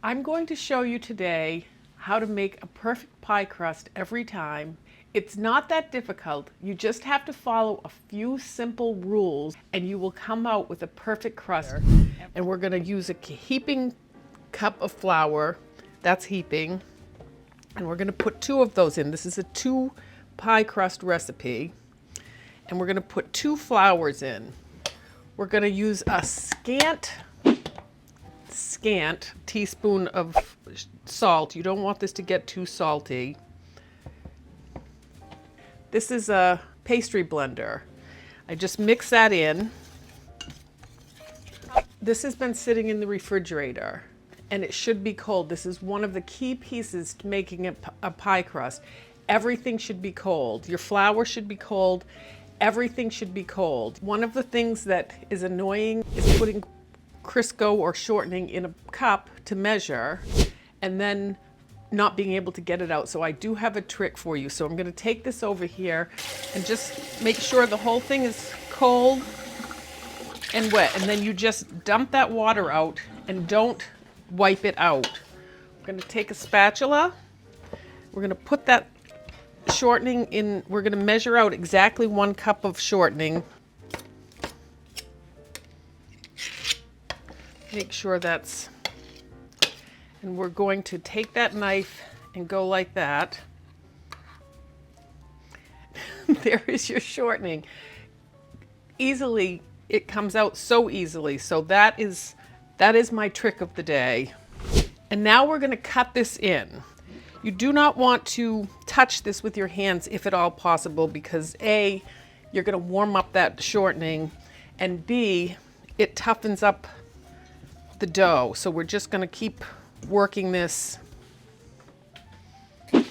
I'm going to show you today how to make a perfect pie crust every time. It's not that difficult. You just have to follow a few simple rules and you will come out with a perfect crust. And we're going to use a heaping cup of flour. That's heaping. And we're going to put 2 of those in. This is a 2 pie crust recipe. And we're going to put 2 flours in. We're going to use a scant teaspoon of salt. You don't want this to get too salty. This is a pastry blender. I just mix that in. This has been sitting in the refrigerator and it should be cold. This is one of the key pieces to making a pie crust. Everything should be cold. Your flour should be cold. Everything should be cold. One of the things that is annoying is putting Crisco or shortening in a cup to measure and then not being able to get it out. So I do have a trick for you. So I'm going to take this over here and just make sure the whole thing is cold and wet. And then you just dump that water out and don't wipe it out. We're going to take a spatula. We're going to put that shortening in. We're going to measure out exactly 1 cup of shortening. Make sure that's, and we're going to take that knife and go like that. There is your shortening. Easily, it comes out so easily. So that is my trick of the day. And now we're going to cut this in. You do not want to touch this with your hands if at all possible because A, you're going to warm up that shortening, and B, it toughens up the dough. So we're just going to keep working this. You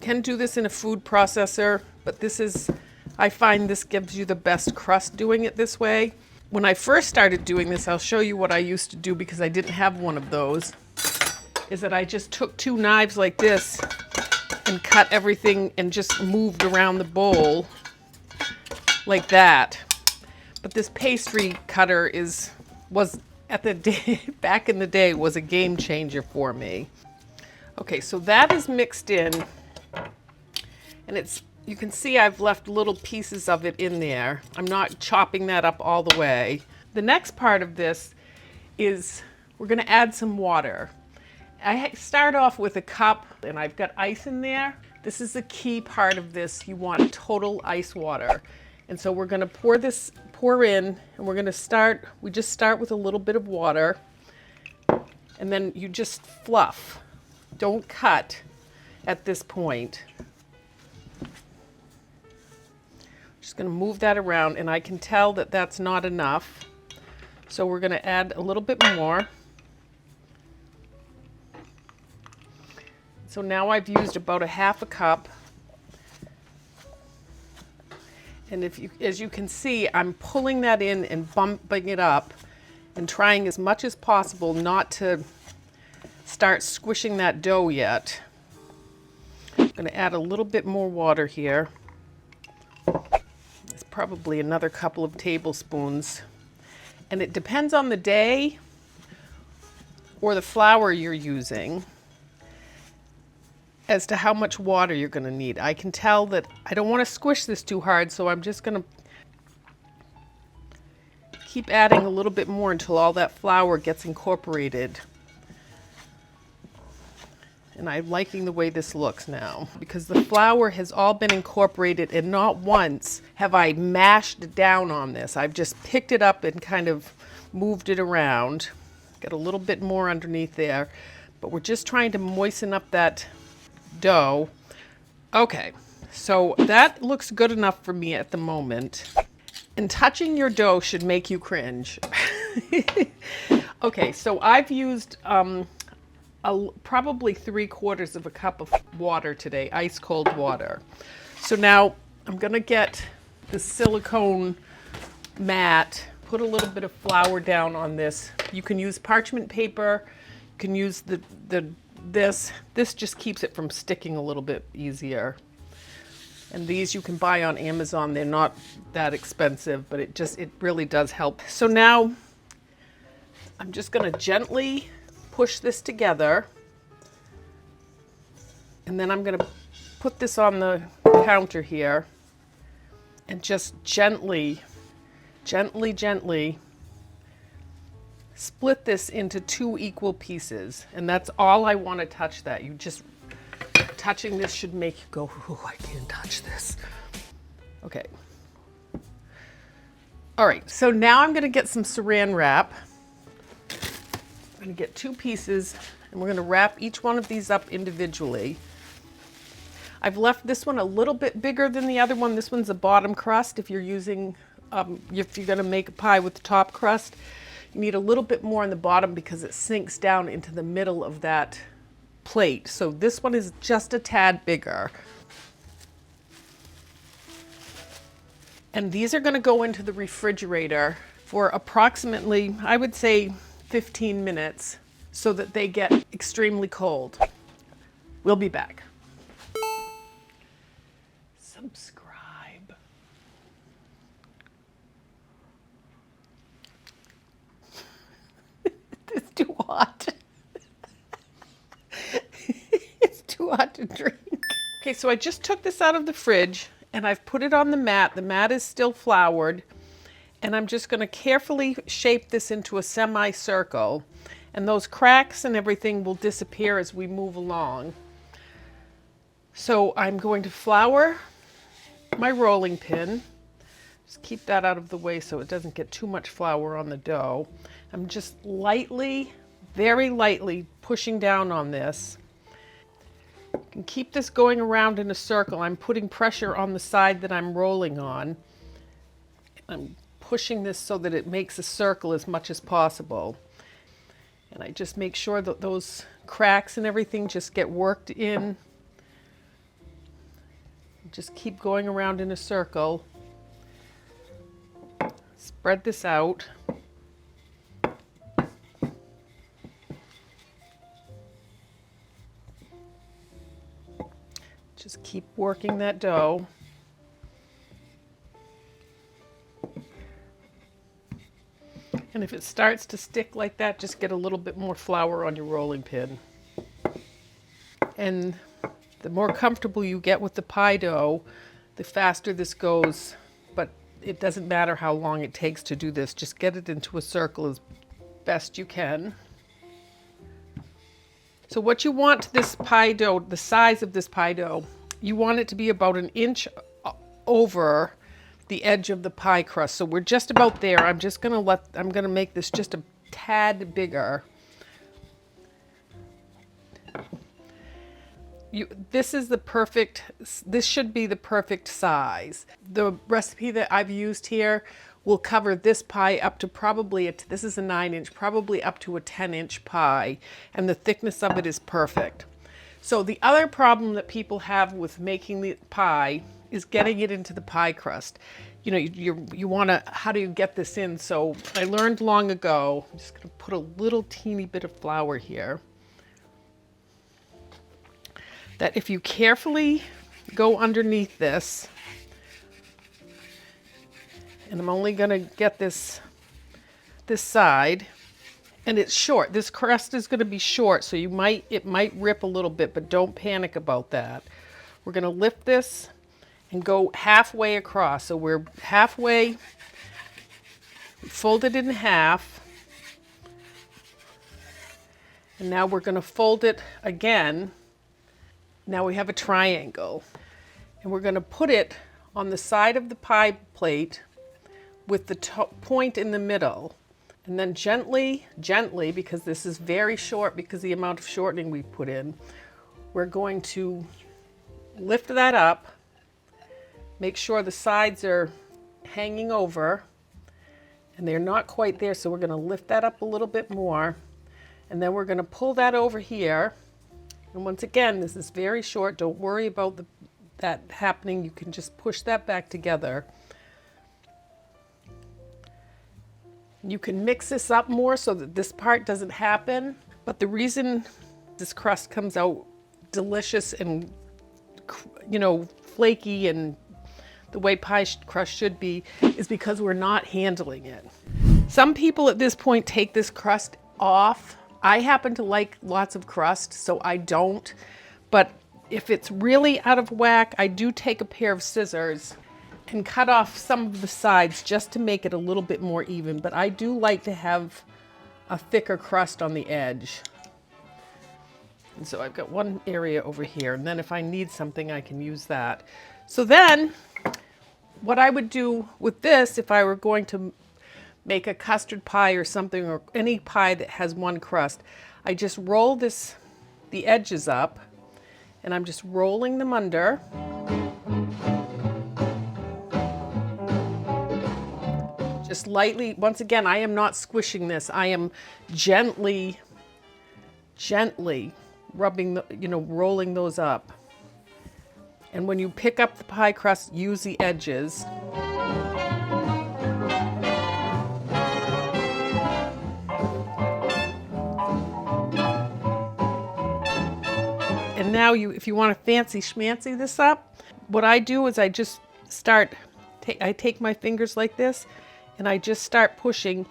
can do this in a food processor, but I find this gives you the best crust doing it this way. When I first started doing this, I'll show you what I used to do because I didn't have one of those, is that I just took 2 knives like this and cut everything and just moved around the bowl like that. But this pastry cutter was at the day, back in the day, was a game changer for me. Okay, so that is mixed in, and you can see I've left little pieces of it in there. I'm not chopping that up all the way. The next part of this is we're going to add some water. I start off with a cup, and I've got ice in there. This is the key part of this. You want total ice water. And so we're going to pour in, and we're going to we just start with a little bit of water, and then you just fluff. Don't cut at this point. Just going to move that around, and I can tell that that's not enough. So we're going to add a little bit more. So now I've used about a 1/2 cup. And as you can see, I'm pulling that in and bumping it up and trying as much as possible not to start squishing that dough yet. I'm going to add a little bit more water here. It's probably another couple of tablespoons. And it depends on the day or the flour you're using as to how much water you're going to need. I can tell that I don't want to squish this too hard, so I'm just going to keep adding a little bit more until all that flour gets incorporated. And I'm liking the way this looks now because the flour has all been incorporated, and not once have I mashed down on this. I've just picked it up and kind of moved it around. Got a little bit more underneath there, but we're just trying to moisten up that dough. Okay, so that looks good enough for me at the moment. And touching your dough should make you cringe. Okay, so I've used probably 3/4 of a cup of water today, ice cold water. So now I'm gonna get the silicone mat, put a little bit of flour down on this. You can use parchment paper, you can use this just keeps it from sticking a little bit easier. And these you can buy on Amazon. They're not that expensive, but it really does help. So now I'm just going to gently push this together, and then I'm going to put this on the counter here and just gently split this into 2 equal pieces. And that's all I want to touch that. You just, touching this should make you go, oh, I can't touch this. Okay. All right, so now I'm going to get some saran wrap. I'm going to get 2 pieces, and we're going to wrap each one of these up individually. I've left this one a little bit bigger than the other one. This one's a bottom crust. If you're using, if you're going to make a pie with the top crust, you need a little bit more on the bottom because it sinks down into the middle of that plate. So this one is just a tad bigger. And these are going to go into the refrigerator for approximately, I would say, 15 minutes so that they get extremely cold. We'll be back. Subscribe. It's too hot. It's too hot to drink. Okay, so I just took this out of the fridge and I've put it on the mat. The mat is still floured. And I'm just going to carefully shape this into a semicircle. And those cracks and everything will disappear as we move along. So I'm going to flour my rolling pin. Just keep that out of the way so it doesn't get too much flour on the dough. I'm just lightly, very lightly pushing down on this. You can keep this going around in a circle. I'm putting pressure on the side that I'm rolling on. I'm pushing this so that it makes a circle as much as possible. And I just make sure that those cracks and everything just get worked in. Just keep going around in a circle. Spread this out. Just keep working that dough. And if it starts to stick like that, just get a little bit more flour on your rolling pin. And the more comfortable you get with the pie dough, the faster this goes. But it doesn't matter how long it takes to do this. Just get it into a circle as best you can. So what you want this pie dough, the size of this pie dough, you want it to be about 1 inch over the edge of the pie crust. So we're just about there. I'm going to make this just a tad bigger. This should be the perfect size. The recipe that I've used here will cover this pie up to probably, this is a 9-inch, probably up to a 10-inch pie, and the thickness of it is perfect. So the other problem that people have with making the pie is getting it into the pie crust. You know, you want to, how do you get this in? So I learned long ago, I'm just going to put a little teeny bit of flour here, that if you carefully go underneath this, and I'm only going to get this side, and it's short. This crust is going to be short, so it might rip a little bit, but don't panic about that. We're going to lift this and go halfway across. So we're halfway, fold it in half, and now we're going to fold it again. Now we have a triangle, and we're going to put it on the side of the pie plate with the point in the middle, and then gently, because this is very short because of the amount of shortening we put in, we're going to lift that up, make sure the sides are hanging over, and they're not quite there, so we're going to lift that up a little bit more, and then we're going to pull that over here. And once again, this is very short. Don't worry about that happening. You can just push that back together. You can mix this up more so that this part doesn't happen. But the reason this crust comes out delicious and, you know, flaky and the way pie crust should be is because we're not handling it. Some people at this point take this crust off. I happen to like lots of crust, so I don't. But if it's really out of whack, I do take a pair of scissors and cut off some of the sides just to make it a little bit more even. But I do like to have a thicker crust on the edge. And so I've got one area over here, and then if I need something, I can use that. So then what I would do with this, if I were going to make a custard pie or something, or any pie that has one crust, I just roll the edges up, and I'm just rolling them under. Just lightly, once again, I am not squishing this. I am gently rubbing, rolling those up. And when you pick up the pie crust, use the edges. And now if you want to fancy schmancy this up, what I do is I just I take my fingers like this and I just start pushing.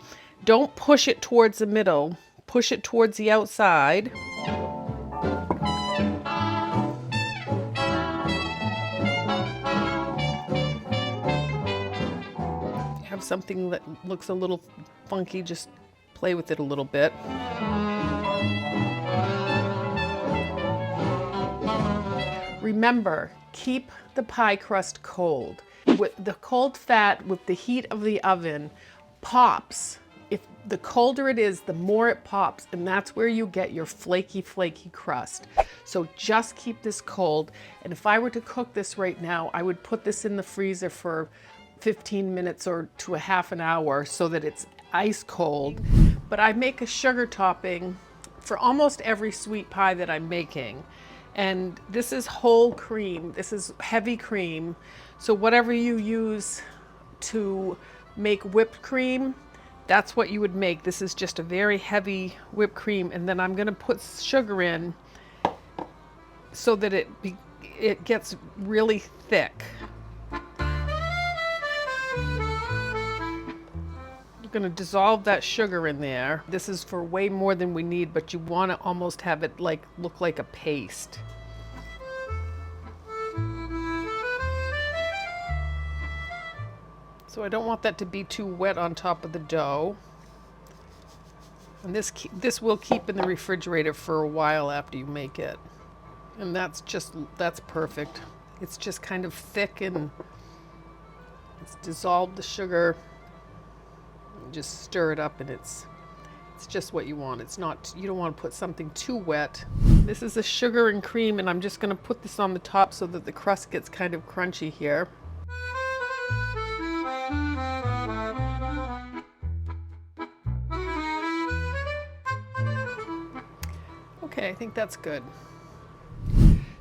Don't push it towards the middle, push it towards the outside. Have something that looks a little funky, just play with it a little bit. Remember, keep the pie crust cold. With the cold fat, with the heat of the oven, pops. If the colder it is, the more it pops, and that's where you get your flaky crust. So just keep this cold. And if I were to cook this right now, I would put this in the freezer for 15 minutes or to a half an hour so that it's ice cold. But I make a sugar topping for almost every sweet pie that I'm making. And this is whole cream. This is heavy cream. So whatever you use to make whipped cream, that's what you would make. This is just a very heavy whipped cream. And then I'm gonna put sugar in so that it gets really thick. You're gonna dissolve that sugar in there. This is for way more than we need, but you wanna almost have it look like a paste. So I don't want that to be too wet on top of the dough. And this will keep in the refrigerator for a while after you make it. And that's perfect. It's just kind of thick and it's dissolved the sugar. You just stir it up and it's just what you want. You don't want to put something too wet. This is the sugar and cream, and I'm just going to put this on the top so that the crust gets kind of crunchy here. Okay, I think that's good.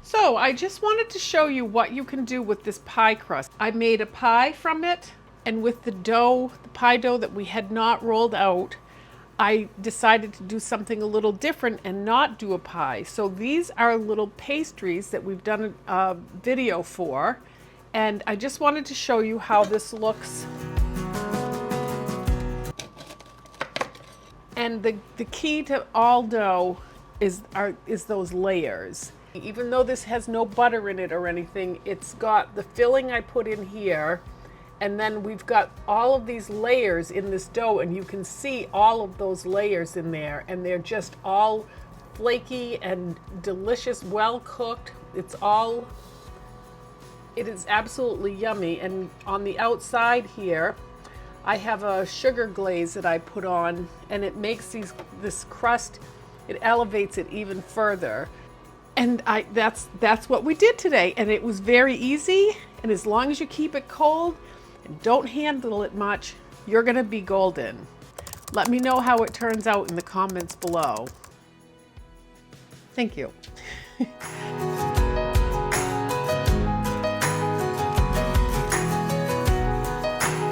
So I just wanted to show you what you can do with this pie crust. I made a pie from it, and with the pie dough that we had not rolled out, I decided to do something a little different and not do a pie. So these are little pastries that we've done a video for, and I just wanted to show you how this looks. And the key to all dough is those layers. Even though this has no butter in it or anything, it's got the filling I put in here, and then we've got all of these layers in this dough, and you can see all of those layers in there, and they're just all flaky and delicious, well cooked. It is absolutely yummy. And on the outside here, I have a sugar glaze that I put on, and it makes this crust, it elevates it even further. And that's what we did today, and it was very easy. And as long as you keep it cold and don't handle it much, you're gonna be golden. Let me know how it turns out in the comments below. Thank you.